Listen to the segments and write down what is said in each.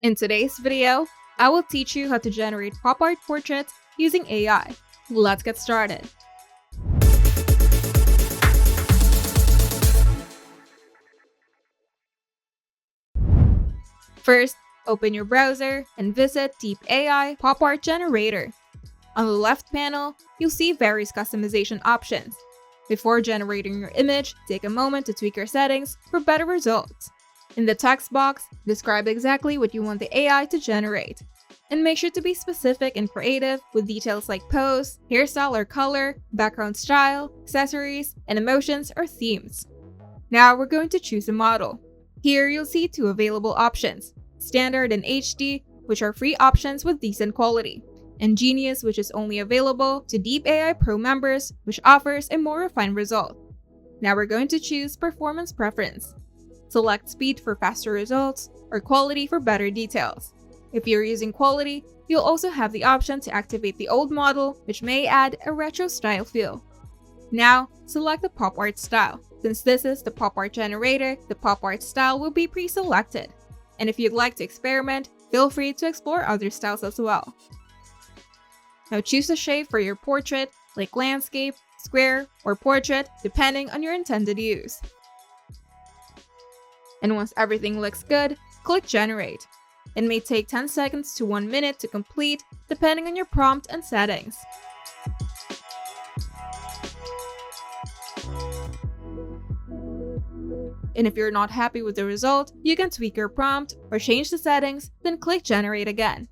In today's video, I will teach you how to generate pop art portraits using AI. Let's get started. First, open your browser and visit Deep AI Pop Art Generator. On the left panel, you'll see various customization options. Before generating your image, take a moment to tweak your settings for better results. In the text box, describe exactly what you want the AI to generate. And make sure to be specific and creative with details like pose, hairstyle or color, background style, accessories, and emotions or themes. Now we're going to choose a model. Here you'll see two available options, Standard and HD, which are free options with decent quality, and Genius, which is only available to Deep AI Pro members, which offers a more refined result. Now we're going to choose Performance Preference. Select Speed for faster results or Quality for better details. If you're using Quality, you'll also have the option to activate the old model, which may add a retro style feel. Now, select the pop art style. Since this is the pop art generator, the pop art style will be pre-selected. And if you'd like to experiment, feel free to explore other styles as well. Now choose a shape for your portrait, like landscape, square, or portrait, depending on your intended use. And once everything looks good, click Generate. It may take 10 seconds to 1 minute to complete, depending on your prompt and settings. And if you're not happy with the result, you can tweak your prompt or change the settings, then click Generate again.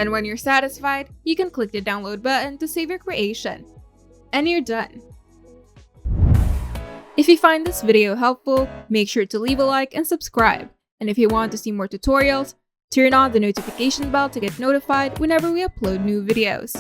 And when you're satisfied, you can click the download button to save your creation. And you're done. If you find this video helpful, make sure to leave a like and subscribe. And if you want to see more tutorials, turn on the notification bell to get notified whenever we upload new videos.